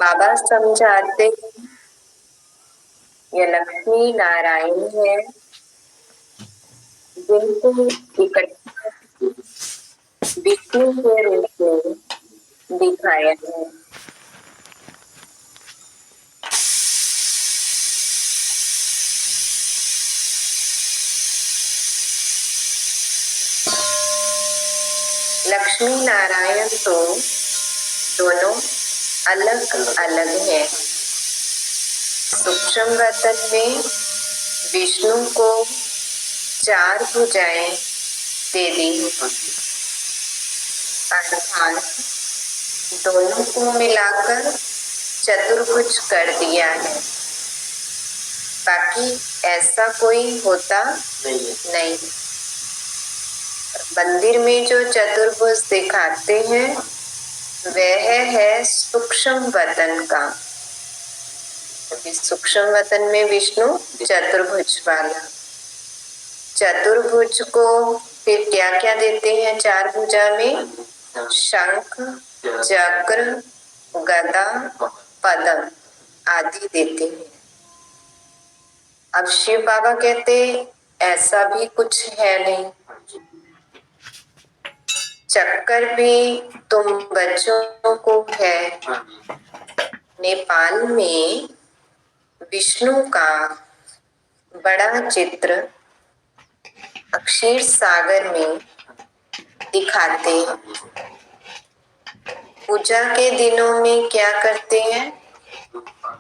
बाबा समझाते ये लक्ष्मी नारायण है जिनको इकट्ठा विष्णु के रूप में दिखाया है। लक्ष्मी नारायण तो दोनों अलग अलग हैं। सूक्ष्म वतन में विष्णु को 4 भुजाएं दे दी अर्थात दोनों को मिलाकर चतुर्भुज कर दिया है। बाकी ऐसा कोई होता नहीं। मंदिर में जो चतुर्भुज दिखाते हैं वह है सूक्ष्म वतन का। सूक्ष्म वतन में विष्णु चतुर्भुज वाला। चतुर्भुज को फिर क्या क्या देते हैं 4 भुजा में? शंख, चक्र, गदा, पद्म आदि देते हैं। अब शिव बाबा कहते ऐसा भी कुछ है नहीं। चक्कर भी तुम बच्चों को है। नेपाल में विष्णु का बड़ा चित्र क्षीर सागर में दिखाते हैं। पूजा के दिनों में क्या करते हैं?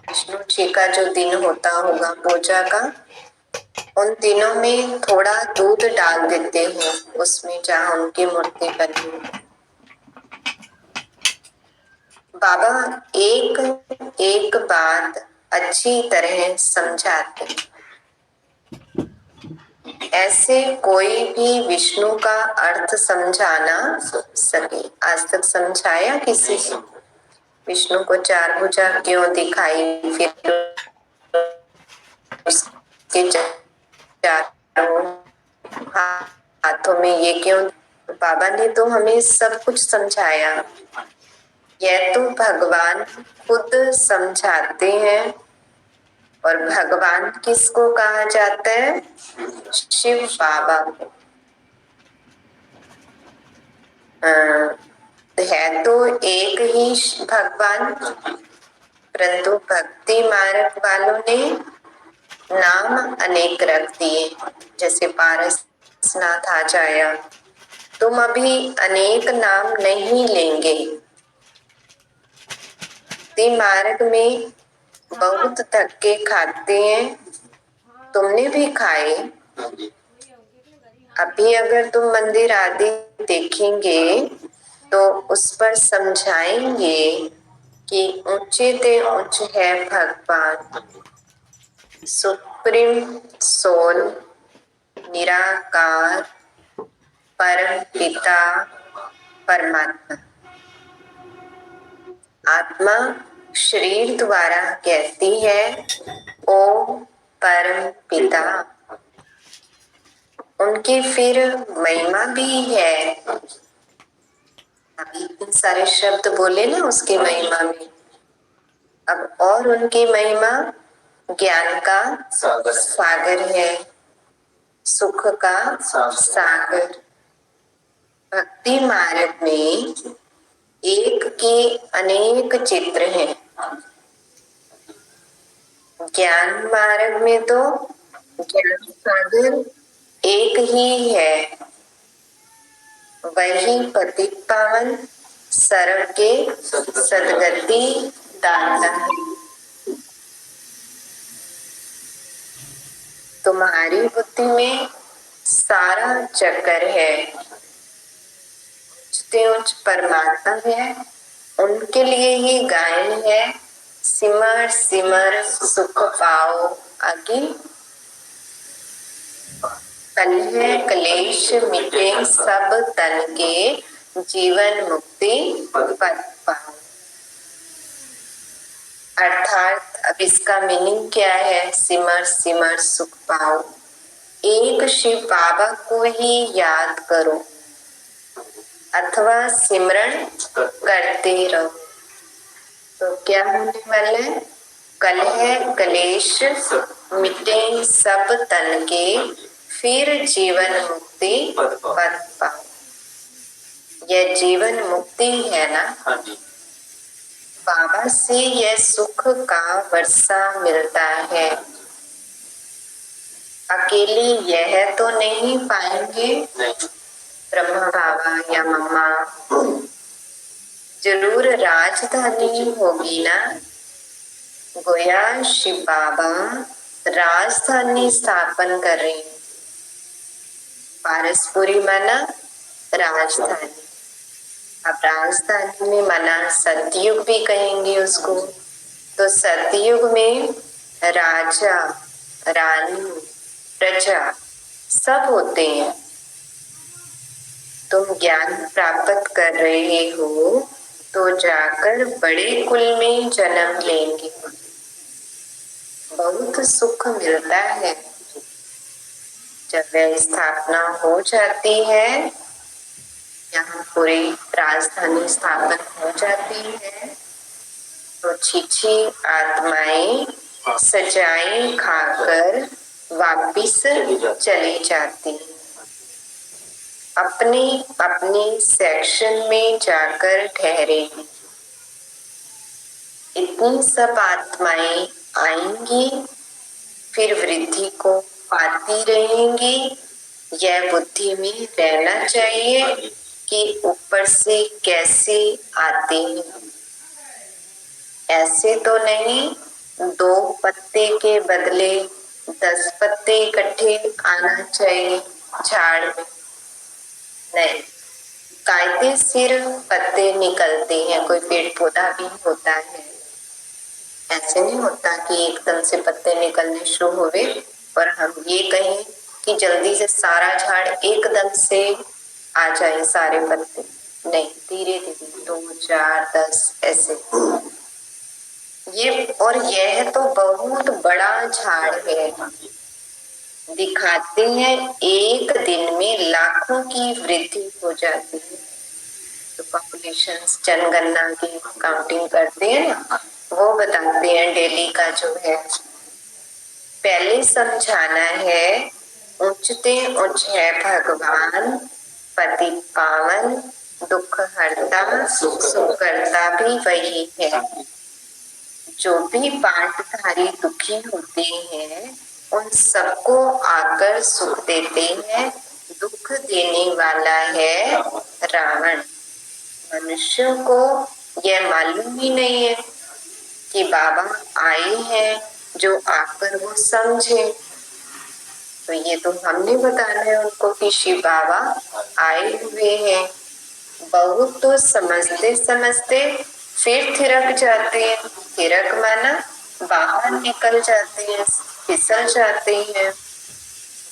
विष्णु जी का जो दिन होता होगा पूजा का, उन दिनों में थोड़ा दूध डाल देते हैं उसमें जहाँ उनकी मूर्ति बनी है। बाबा एक एक बात अच्छी तरह समझाते हैं। ऐसे कोई भी विष्णु का अर्थ समझा ना सके। आज तक समझाया किसी ने? विष्णु को 4 भुजा क्यों दिखाई, फिर उसके 4 हाथों में ये क्यों? बाबा ने तो हमें सब कुछ समझाया। यह तो भगवान खुद समझाते हैं। और भगवान किसको कहा जाता है? शिव बाबा को। है तो एक ही भगवान, परंतु भक्ति मार्ग वालों ने नाम अनेक रख दिए। जैसे पारसनाथ आचार्य, तुम अभी अनेक नाम नहीं लेंगे। भक्ति मार्ग में बहुत धक्के खाते हैं, तुमने भी खाए। अभी अगर तुम मंदिर आदि देखेंगे तो उस पर समझाएंगे कि ऊंचे ते ऊंच है भगवान, सुप्रीम सोल, निराकार, परम पिता, परमात्मा। आत्मा शरीर द्वारा कहती है ओ परम पिता। उनकी फिर महिमा भी है। अभी इतने सारे शब्द बोले ना उसकी महिमा में। अब और उनकी महिमा ज्ञान का सागर है, सुख का सागर। भक्ति मार्ग में एक के अनेक चित्र हैं। ज्ञान मार्ग में तो ज्ञान सागर एक ही है, वही पतित पावन सर्व के सदगति दाता है। तुम्हारी बुद्धि में सारा चक्कर है। उच्चते उच्च परमात्मा है, उनके लिए ही गायन है। सिमर सिमर सुख पाओ आगे, कलह क्लेश मिटे सब तन के, जीवन मुक्ति पद पाओ। अर्थात अब इसका मीनिंग क्या है? सिमर सिमर सुख पाओ। एक शिव बाबा को ही याद करो अथवा सिमरन करते रहो। तो क्या होने वाला है? कलह कलेश मिटे सब तन के, फिर जीवन मुक्ति पद पाओ। यह जीवन मुक्ति है ना। बाबा से यह सुख का वर्षा मिलता है। अकेले यह तो नहीं पाएंगे ब्रह्मा बाबा या मम्मा। जरूर राजधानी होगी ना। गोया शिव बाबा राजधानी स्थापन कर रहे हैं। पारसपुरी माना राजधानी। अब राजधानी में माना सतयुग भी कहेंगे उसको। तो सतयुग में राजा रानी प्रजा सब होते हैं। तुम ज्ञान प्राप्त कर रहे हो तो जाकर बड़े कुल में जन्म लेंगे। बहुत सुख मिलता है। जब वह स्थापना हो जाती है, यहाँ पूरी राजधानी स्थापन हो जाती है, तो छीछी आत्माएं सजाएं खाकर वापिस चली जाती। अपने अपने सेक्शन में जाकर ठहरेगी। इतनी सब आत्माएं आएंगी, फिर वृद्धि को पाती रहेंगी। यह बुद्धि में रहना चाहिए कि ऊपर से कैसे आते हैं। ऐसे तो नहीं 2 पत्ते के बदले 10 पत्ते इकट्ठे आना चाहिए झाड़ में। नहीं, कायदे सिर पत्ते निकलते हैं। कोई पेड़ पौधा भी होता है, ऐसे नहीं होता कि एकदम से पत्ते निकलने शुरू हुए और हम ये कहें कि जल्दी से सारा झाड़ एकदम से आ जाए सारे पत्ते। नहीं, धीरे धीरे 2, 4, 10 ऐसे। ये और यह तो बहुत बड़ा झाड़ है। दिखाते हैं एक दिन में लाखों की वृद्धि हो जाती है। तो पॉपुलेशन जनगणना की काउंटिंग करते हैं ना, वो बताते हैं डेली का जो है। पहले समझाना है ऊंचते ऊंच है भगवान, पति पावन, दुख हरता सुख करता भी वही है। जो भी पाठधारी दुखी होते हैं उन सबको आकर सुख देते हैं। दुख देने वाला है रावण। मनुष्यों को यह मालूम ही नहीं है कि बाबा आए हैं जो आकर वो समझे। तो ये तो हमने बताना है उनको कि शिव बाबा आए हुए हैं। बहुत तो समझते समझते फिर थिरक जाते हैं। थिरक माना बाहर निकल जाते हैं, फिसल जाते हैं।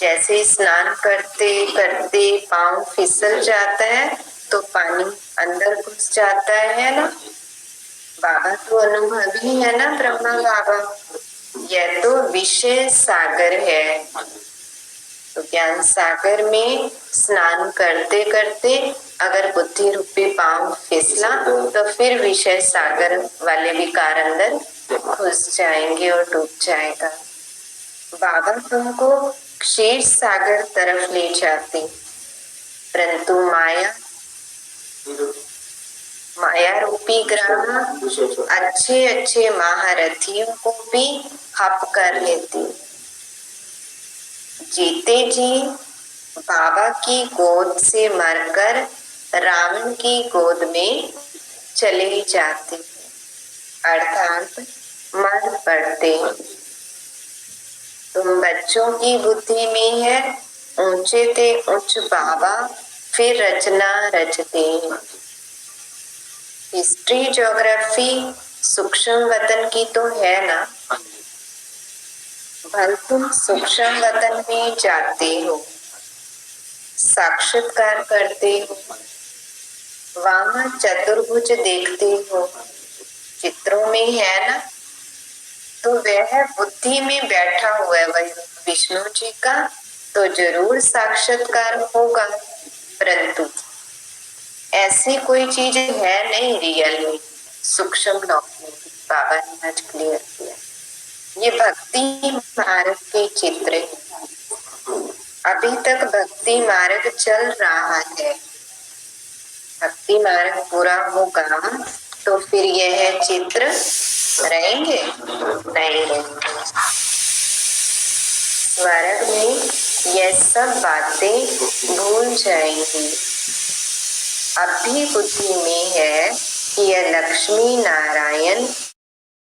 जैसे स्नान करते करते पांव फिसल जाता है तो पानी अंदर घुस जाता है ना। बाबा तो अनुभवी है ना ब्रह्मा बाबा। यह तो विषय सागर है। तो ज्ञान सागर में स्नान करते करते अगर बुद्धि रूपी पांव फिसला तो फिर विषय सागर वाले विकार अंदर घुस जाएंगे और डूब जाएगा। बाबा तुमको क्षीर सागर तरफ ले जाते, परंतु माया रूपी ग्रह अच्छे अच्छे महारथियों को भी हप कर लेती। जीते जी बाबा की गोद से मरकर रावण की गोद में चले जाते, अर्थात मर पड़ते। तुम बच्चों की बुद्धि में है ऊंचे ते उच्च बाबा फिर रचना रचते हैं। हिस्ट्री ज्योग्राफी सूक्ष्म वतन की तो है ना। भल तुम सूक्ष्म वतन में जाते हो, साक्षात्कार करते हो, वहां चतुर्भुज देखते हो, चित्रों में है ना। तो वह बुद्धि में बैठा हुआ है वही विष्णु जी का, तो जरूर साक्षात्कार होगा। परंतु ऐसी कोई चीज है नहीं रियल में। सूक्ष्म लोक में बाबा ने आज क्लियर किया। ये भक्ति मार्ग के चित्र हैं। अभी तक भक्ति मार्ग चल रहा है, भक्ति मार्ग पूरा होगा तो फिर यह चित्र रहेंगे नहीं रहेंगे। स्वर्ग में यह सब बातें भूल जाएंगी। अब भी बुद्धि में है कि यह लक्ष्मी नारायण